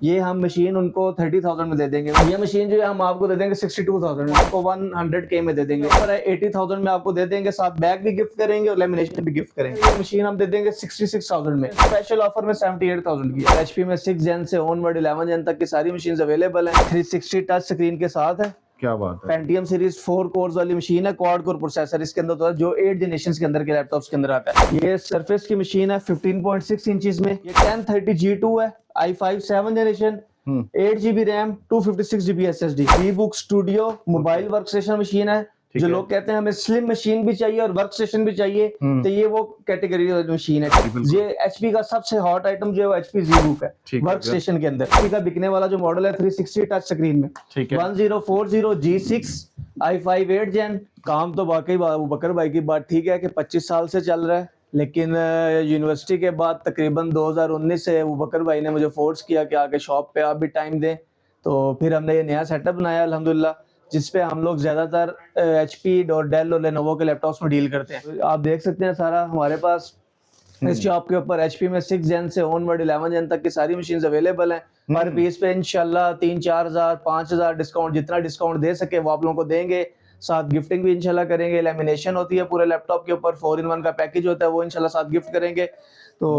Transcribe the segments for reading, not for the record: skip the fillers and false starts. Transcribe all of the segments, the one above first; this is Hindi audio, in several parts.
ये हम मशीन उनको 30,000 में दे देंगे। ये मशीन जो है हम आपको दे देंगे 62,000 में, आपको 100K में दे देंगे। और 80,000 में आपको दे देंगे, साथ बैग भी गिफ्ट करेंगे और लेमिनेशन भी गिफ्ट करेंगे। ये मशीन हम दे देंगे 66,000 में, स्पेशल ऑफर में 78,000 की। HP में 6 जेन से ऑनवर्ड 11 जेन तक की सारी मशीन अवेलेबल है। 360 टच स्क्रीन के साथ है। क्या बात है। पेंटियम सीरीज 4 कोर्स वाली मशीन है, क्वाड कोर प्रोसेसर इसके अंदर होता है जो 8 जनरेशन के अंदर के लैपटॉप्स के अंदर आता है। ये सरफेस की मशीन है 15.6 इंचेस में। ये 1030 G2 है, i5 7 generation, 8GB RAM, 256GB SSD। Ebook studio mobile workstation machine है। जो लोग कहते हैं हमें स्लिम मशीन भी चाहिए और वर्क स्टेशन भी चाहिए, तो ये वो कैटेगरी मशीन है। ये HP का सबसे हॉट आइटम जो है HP ZBook है वर्क स्टेशन के अंदर। HP का बिकने वाला जो मॉडल है 360 टच स्क्रीन में, 1040 G6 i5 8 जेन। काम तो वाकई बकर भाई की बात ठीक है कि 25 साल से चल रहा है, लेकिन यूनिवर्सिटी के बाद तकरीबन 2019 से वो बकर भाई ने मुझे फोर्स किया कि आके शॉप पे आप भी टाइम दें, तो फिर हमने ये नया सेटअप बनाया अल्हम्दुलिल्लाह, जिसपे हम लोग ज्यादातर HP और डेल और लेनोवो के लैपटॉप्स में डील करते हैं। आप देख सकते हैं सारा हमारे पास इस शॉप के ऊपर HP में 6 जेन से ऑनवर्ड 11 जेन तक की सारी मशीन्स अवेलेबल हैं। पर पीस पे इंशाल्लाह 3-4 हज़ार 5 हज़ार डिस्काउंट, जितना डिस्काउंट दे सके वो आप लोगों को देंगे। साथ गिफ्टिंग भी इंशाल्लाह करेंगे। लेमिनेशन होती है पूरे लैपटॉप के ऊपर, 4-in-1 का पैकेज होता है, वो इंशाल्लाह साथ गिफ्ट करेंगे। तो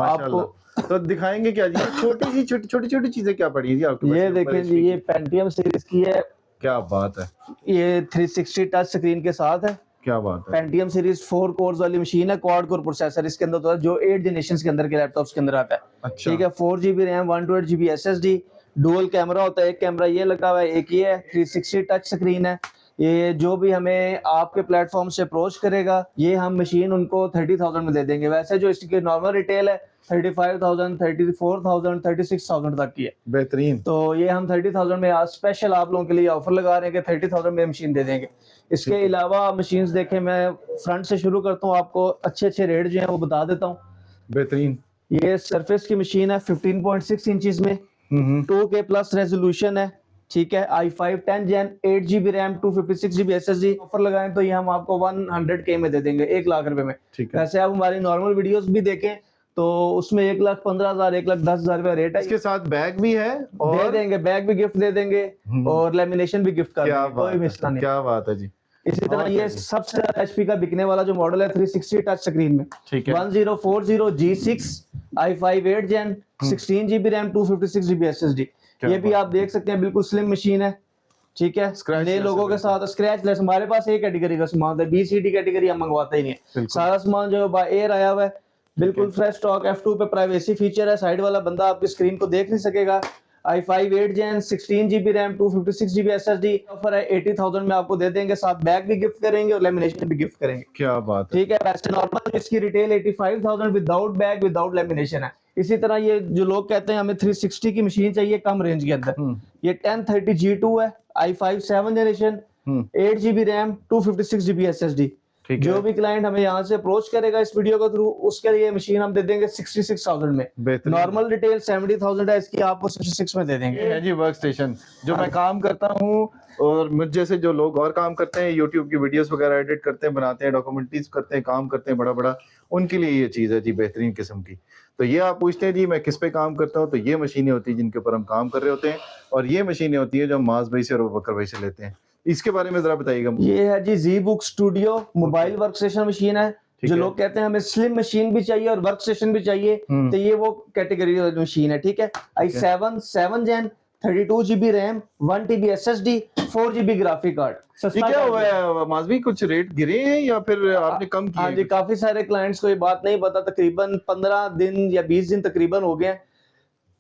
आपको तो दिखाएंगे क्या जी? छोटी चीजें क्या पड़ी है जी आपके पास? ये देखें जी, ये पेंटियम सीरीज की है। क्या बात है। ये 360 टच स्क्रीन के साथ है। क्या बात है। पेंटियम सीरीज 4 कोर्स वाली मशीन है, क्वाड कोर प्रोसेसर इसके अंदर होता है जो 8 जनरेशन के अंदर के लैपटॉप्स के अंदर आता है। अच्छा। ठीक है, 4GB RAM, 128GB SSD, dual camera होता है, एक कैमरा ये लगा हुआ है, एक ये है। 360 टच स्क्रीन है। ये जो भी हमें आपके प्लेटफॉर्म से अप्रोच करेगा, ये हम मशीन उनको 30,000 में दे देंगे। वैसे जो इसकी नॉर्मल रिटेल है 35,000, 34,000, 36,000 तक की है। बेहतरीन। तो ये हम 30,000 में आज स्पेशल आप लोगों के लिए ऑफर लगा रहे हैं कि 30,000 में मशीन दे देंगे। इसके अलावा मशीन्स देखें, मैं फ्रंट से शुरू करता हूँ, आपको अच्छे रेट जो हैं वो बता देता हूँ। बेहतरीन। ये सरफेस की मशीन है 15.6 इंचेस में, 2K प्लस रेजोल्यूशन है। ठीक है, i5 10 जेन, 8GB RAM, 256GB SSD। Offer लगाएं तो ये हम आपको 100K में दे देंगे, 1 लाख रुपए में। वैसे आप हमारी नॉर्मल वीडियोस भी देखें तो उसमें 1,15,000 1,10,000 रुपया रेट है। इसके साथ बैग भी है और दे देंगे, बैग भी गिफ्ट दे देंगे और लेमिनेशन भी गिफ्ट कर देंगे, कोई मसला नहीं। क्या बात है जी। इसी तरह ये सबसे ज्यादा HP का बिकने वाला जो मॉडल है 360 टच स्क्रीन में, 1040 G6 i5 8 जेन, 16GB रैम, 256GB SSD। ये भी आप देख सकते हैं बिल्कुल स्लिम मशीन है। ठीक है, नए लोगों के साथ स्क्रैच लेस। हमारे पास एक कैटेगरी का सामान है, BCD कैटेगरी हम मंगवाते ही नहीं है। सारा सामान जो बाय एयर आया हुआ है, बिल्कुल फ्रेश स्टॉक। F2 पे प्राइवेसी फीचर है, साइड वाला बंदा आपकी स्क्रीन को देख नहीं सकेगा। i5 8 जेन, 16GB RAM, 256GB SSD। Offer है 80,000 में आपको दे देंगे, साथ बैग भी गिफ्ट करेंगे और लेमिनेशन भी गिफ्ट करेंगे। क्या बात है। ठीक है, वैसे नॉर्मल इसकी retail 85,000 without bag without lamination है। इसी तरह ये जो लोग कहते हैं हमें 360 की मशीन चाहिए कम रेंज के अंदर, ये 1030 G2 है, i5 7 generation, 8GB RAM, 256GB SSD। जो भी क्लाइंट हमें यहाँ से अप्रोच करेगा इस वीडियो के थ्रू, उसके लिए मशीन हम दे देंगे 66,000 में। नॉर्मल रिटेल 70,000 है, इसकी आपको 66 में दे देंगे। ये है जी वर्क स्टेशन जो मैं काम करता हूँ, और मुझ जैसे जो लोग और काम करते हैं, यूट्यूब की वीडियोस वगैरह एडिट करते हैं, बनाते हैं, डॉक्यूमेंट्रीज करते हैं, काम करते हैं बड़ा, उनके लिए ये चीज़ है जी बेहतरीन किस्म की। तो ये आप पूछते हैं जी मैं किस पे काम करता हूँ, तो ये मशीनें होती हैं जिनके ऊपर हम काम कर रहे होते हैं, और ये मशीनें होती है जो हम माज भाई से और बकर भाई से लेते हैं। इसके बारे में जरा बताइएगा। ये है जी ZBook studio mobile workstation machine है। जो लोग कहते हैं हमें स्लिम मशीन भी चाहिए और वर्क स्टेशन भी चाहिए, तो ये वो कैटेगरी मशीन है। ठीक है, i7 7 जेन, 32GB RAM, 1TB SSD, 4GB graphic card. क्या हुआ है माजवी, कुछ रेट गिरे हैं या फिर आपने कम किए? हाँ जी, काफी सारे क्लाइंट्स को ये बात नहीं पता। तकरीबन 15 दिन या 20 दिन तकरीबन हो गए,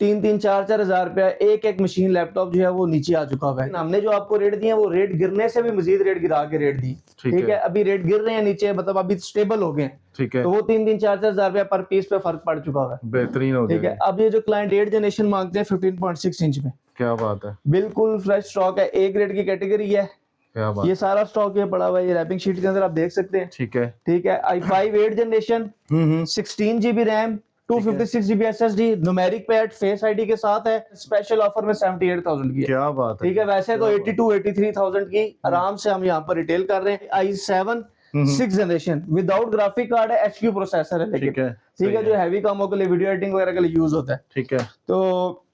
3-3 4-4 हज़ार रुपया एक मशीन लैपटॉप जो है वो नीचे आ चुका है। हमने जो आपको रेट दिए वो रेट गिरने से भी मजीद रेट गिरा के रेट दी। ठीक है, अभी रेट गिर रहे हैं नीचे, मतलब अभी स्टेबल हो गए। ठीक है, तो वो 3-3 4-4 हज़ार रुपया पर पीस पे फर्क पड़ चुका है। बेहतरीन हो गया। ठीक है, अब ये जो क्लाइंट 8 जनरेशन मांगते हैं 15.6 इंच में, क्या बात है, बिल्कुल फ्रेश स्टॉक है, एक रेट की कैटेगरी है। क्या बात, ये सारा स्टॉक ये पड़ा हुआ है, ये रैपिंग शीट के अंदर आप देख सकते हैं। ठीक है, ठीक है, i5 8 generation, 16GB RAM, 256GB SSD, numeric pad, face ID के साथ है। स्पेशल ऑफर में 78,000 की है। क्या बात है। ठीक है, वैसे तो 82-83,000 की आराम से हम यहाँ पर रिटेल कर रहे हैं। i7 6 generation without graphic card है, HQ प्रोसेसर है, लेकिन ठीक है जो हैवी कामों के लिए वीडियो एडिटिंग वगैरह के लिए यूज होता है। ठीक है, तो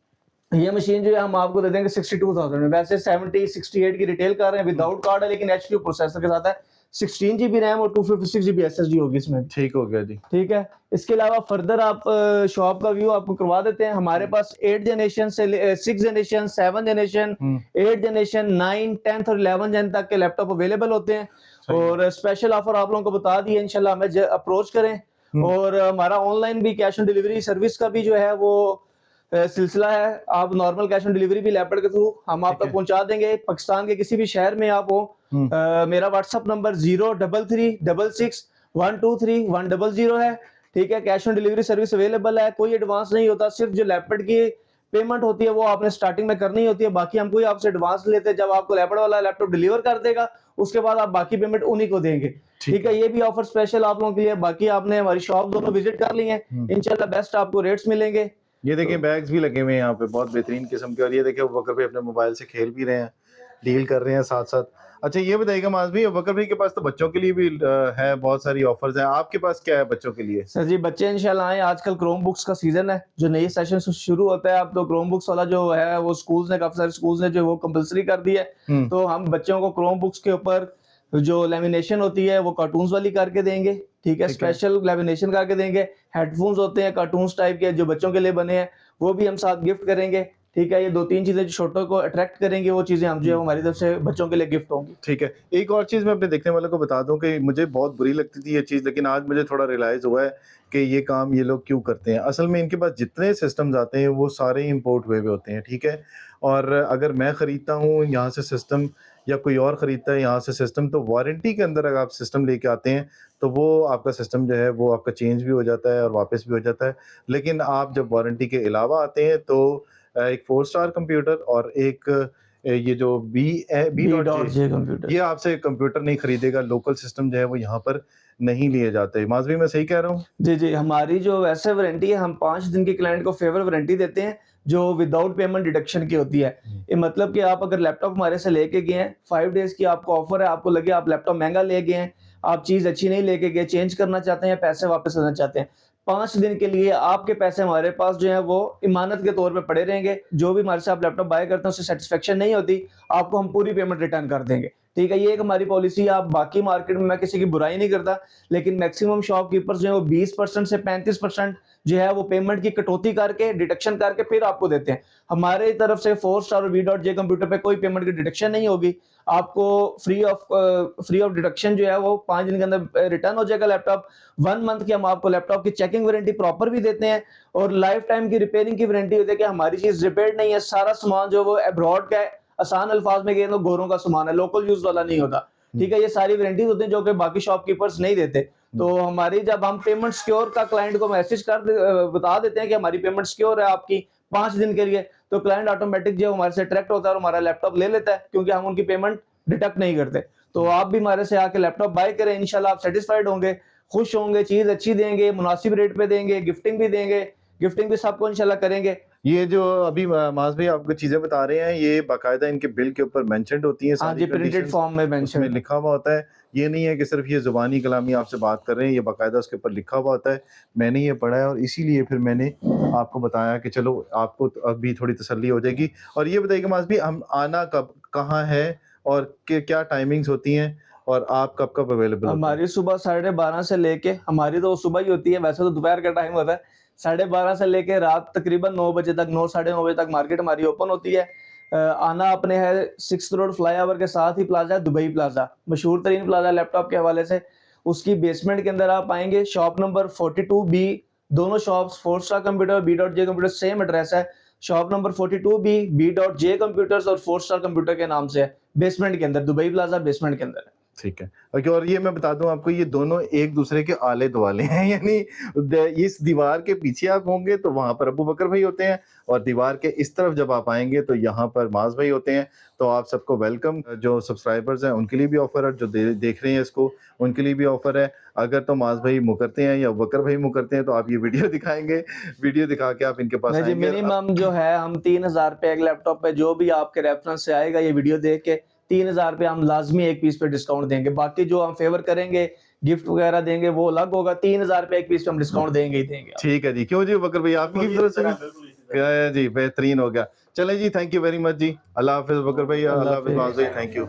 ये मशीन जो है हम आपको दे देंगे 62,000 में। वैसे 68 की रिटेल कर रहे हैं, विदाउट कार्ड है, लेकिन एचक्यू प्रोसेसर के साथ है। 16 GB रैम और 256 GB SSD होगी इसमें। ठीक हो गया जी। ठीक है, इसके अलावा फर्दर आप शॉप का व्यू आपको करवा देते हैं। हमारे पास 8 जनरेशन से 6 जनरेशन, 7 जनरेशन, 8 जनरेशन, 9, 10 और 11 जन तक के लैपटॉप अवेलेबल होते हैं। और स्पेशल ऑफर आप लोगों को बता दिए, इंशाल्लाह हमें अप्रोच करें। और हमारा ऑनलाइन भी कैश ऑन डिलीवरी सर्विस का भी जो है वो सिलसिला है। आप नॉर्मल कैश ऑन डिलीवरी भी लैपटॉप के थ्रू हम आप तक पहुंचा देंगे। पाकिस्तान के किसी भी शहर में आप हो, मेरा व्हाट्सएप नंबर 03366123100 है। ठीक है, cash on delivery service available है। कोई एडवांस नहीं होता, सिर्फ जो लैपटॉप की पेमेंट होती है वो आपने स्टार्टिंग में करनी होती है। बाकी हम कोई आपसे एडवांस लेते हैं, जब आपको लैपटॉप वाला लैपटॉप डिलीवर कर देगा उसके बाद आप बाकी पेमेंट उन्हीं को देंगे। ठीक है, ये भी ऑफर स्पेशल आप लोगों के लिए। बाकी आपने हमारी शॉप दोनों विजिट कर ली है, इंशाल्लाह बेस्ट आपको रेट्स मिलेंगे। ये देखिए बैग्स भी लगे हुए हैं यहाँ पे बहुत बेहतरीन किस्म के। और ये देखिए बकर भाई अपने मोबाइल से खेल भी रहे हैं, डील कर रहे हैं साथ साथ। अच्छा ये बताइएगा माज भाई, बकर भाई के पास तो बच्चों के लिए भी है, बहुत सारी ऑफर्स हैं, आपके पास क्या है बच्चों के लिए? सर जी बच्चे इंशाल्लाह आए। आजकल क्रोम बुक्स का सीजन है, जो नई सेशन शुरू होता है अब तो क्रोम बुक्स वाला जो है वो स्कूल्स ने, काफी सारे स्कूल्स ने जो वो कंपलसरी कर दिया है। तो हम बच्चों को क्रोम बुक्स के ऊपर जो लेमिनेशन होती है वो कार्टून्स वाली करके देंगे। ठीक है, स्पेशल लेमिनेशन करके देंगे। हेडफोन्स होते हैं कार्टून्स टाइप के जो बच्चों के लिए बने हैं, वो भी हम साथ गिफ्ट करेंगे। ठीक है, ये 2-3 चीजें जो छोटों को अट्रैक्ट करेंगे वो चीजें हम जो है हमारी तरफ से बच्चों के लिए गिफ्ट होंगी। ठीक है, एक और चीज मैं अपने देखने वालों को बता दूं कि मुझे बहुत बुरी लगती थी ये चीज, लेकिन आज मुझे थोड़ा रियलाइज हुआ है कि ये काम ये लोग क्यों करते हैं। असल में इनके पास जितने सिस्टम्स आते हैं वो सारे इंपोर्ट हुए हुए होते हैं। ठीक है, और अगर मैं खरीदता हूँ यहाँ से सिस्टम या कोई और खरीदता है यहाँ से सिस्टम, तो वारंटी के अंदर अगर आप सिस्टम लेके आते हैं तो वो आपका सिस्टम जो है वो आपका चेंज भी हो जाता है और वापस भी हो जाता है। लेकिन आप जब वारंटी के अलावा आते हैं तो एक 4 स्टार कंप्यूटर और एक ये जो B.J कंप्यूटर, ये आपसे कंप्यूटर नहीं खरीदेगा। लोकल सिस्टम जो है वो यहाँ पर नहीं लिए जाते। माजवी मैं सही कह रहा हूँ? जी जी, हमारी जो वैसे वारंटी है, हम 5 दिन की क्लाइंट को फेवर वारंटी देते हैं जो विदाउट पेमेंट डिडक्शन की होती है। ये मतलब कि आप अगर लैपटॉप हमारे से लेके गए हैं, 5 डेज की आपको ऑफर है। आपको लगे आप लैपटॉप महंगा ले गए हैं, आप चीज अच्छी नहीं लेके गए, चेंज करना चाहते हैं, पैसे वापस करना चाहते हैं, 5 दिन के लिए आपके पैसे हमारे पास जो है वो इमानत के तौर पे पड़े रहेंगे। जो भी हमारे से आप लैपटॉप बाय करते हैं उससे सेटिस्फेक्शन नहीं होती, आपको हम पूरी पेमेंट रिटर्न कर देंगे। ठीक है, ये एक हमारी पॉलिसी है। आप बाकी मार्केट में मैं किसी की बुराई नहीं करता, लेकिन मैक्सिमम शॉपकीपर्स जो है वो 20% से 35% जो है वो पेमेंट की कटौती करके, डिडक्शन करके फिर आपको देते हैं। हमारे तरफ से 4 स्टार और B.J कंप्यूटर पे कोई पेमेंट की डिडक्शन नहीं होगी। आपको फ्री ऑफ डिडक्शन जो है वो 5 दिन के अंदर रिटर्न हो जाएगा लैपटॉप। 1 मंथ की हम आपको लैपटॉप की चेकिंग वारंटी प्रॉपर भी देते हैं और लाइफ टाइम की रिपेयरिंग की वारंटी होती है कि हमारी चीज रिपेयर्ड नहीं है। सारा सामान जो वो अब्रॉड का है, आसान अल्फाज में कहें तो गोरों का सामान है, लोकल यूज वाला नहीं होता। ठीक है, ये सारी वारंटीज होती हैं जो कि बाकी शॉपकीपर्स नहीं देते। तो हमारी जब हम पेमेंट सिक्योर का क्लाइंट को मैसेज बता देते हैं कि हमारी पेमेंट सिक्योर है आपकी 5 दिन के लिए, तो क्लाइंट ऑटोमेटिक जो हमारे से अट्रैक्ट होता है और हमारा लैपटॉप ले लेता है, क्योंकि हम उनकी पेमेंट डिडक्ट नहीं करते। तो आप भी हमारे से आके लैपटॉप बाय करें, इंशाल्लाह आप सेटिस्फाइड होंगे, खुश होंगे, चीज अच्छी देंगे, मुनासिब रेट पे देंगे, गिफ्टिंग भी देंगे, गिफ्टिंग भी सबको इंशाल्लाह करेंगे। ये जो अभी माज भाई आपको चीजें बता रहे हैं ये बाकायदा इनके बिल के ऊपर मेंशन्ड होती हैं, हाँ जी, प्रिंटेड फॉर्म में उसमें मेंशन लिखा हुआ होता है। ये नहीं है कि सिर्फ ये जुबानी कलामी आपसे बात कर रहे हैं, ये बाकायदा उसके ऊपर लिखा हुआ होता है। मैंने ये पढ़ा है और इसीलिए फिर मैंने आपको बताया कि चलो आपको अभी थोड़ी तसल्ली हो जाएगी। और ये बताइएगा माज भाई, हम आना कब कहाँ है और क्या टाइमिंग्स होती हैं और आप कब कब अवेलेबल होते हैं? हमारी सुबह 12:30 से लेके, हमारी तो सुबह ही होती है, वैसे तो दोपहर का टाइम होता है, 12:30 से लेके रात तकरीबन 9 बजे तक, 9 साढ़े 9 बजे तक मार्केट हमारी ओपन होती है। आना अपने है 6 रोड फ्लाईओवर के साथ ही प्लाजा है, दुबई प्लाजा, मशहूर तरीन प्लाजा लैपटॉप के हवाले से। उसकी बेसमेंट के अंदर आप आएंगे, शॉप नंबर 42B, दोनों शॉप्स 4 स्टार कंप्यूटर और B.J कंप्यूटर सेम एड्रेस है। Shop number 42B B.J computers और 4 स्टार कंप्यूटर के नाम से है, बेसमेंट के अंदर, दुबई प्लाजा बेसमेंट के अंदर है। ठीक है। और ये मैं बता दूं आपको, ये दोनों एक दूसरे के आले दुआले हैं। यानी इस दीवार के पीछे आप होंगे तो वहां पर अबू बकर भाई होते हैं और दीवार के इस तरफ जब आप आएंगे तो यहाँ पर माज भाई होते हैं। तो आप सबको वेलकम। जो सब्सक्राइबर्स हैं उनके लिए भी ऑफर है, जो देख रहे हैं इसको उनके लिए भी ऑफर है। अगर तो माज भाई मुकरते हैं या बकर भाई मुकरते हैं तो आप ये वीडियो दिखाएंगे, वीडियो दिखा के आप इनके पास जी, आएंगे। मिनिमम जो है हम 3,000 रुपए एक लैपटॉप पे, जो भी आपके रेफरेंस से आएगा ये वीडियो देख के, 3,000 रुपए हम लाजमी एक पीस पे डिस्काउंट देंगे। बाकी जो हम फेवर करेंगे, गिफ्ट वगैरह देंगे, वो अलग होगा। 3,000 रुपए एक पीस पे हम डिस्काउंट देंगे ही देंगे। ठीक है जी। क्यों जी बकर भाई, आपकी तरफ से भी? क्या है जी, बेहतरीन हो गया। चलें जी, थैंक यू वेरी मच जी। अल्लाह हाफिज बकर भाई, अल्लाह हाफिज माज भाई, थैंक यू।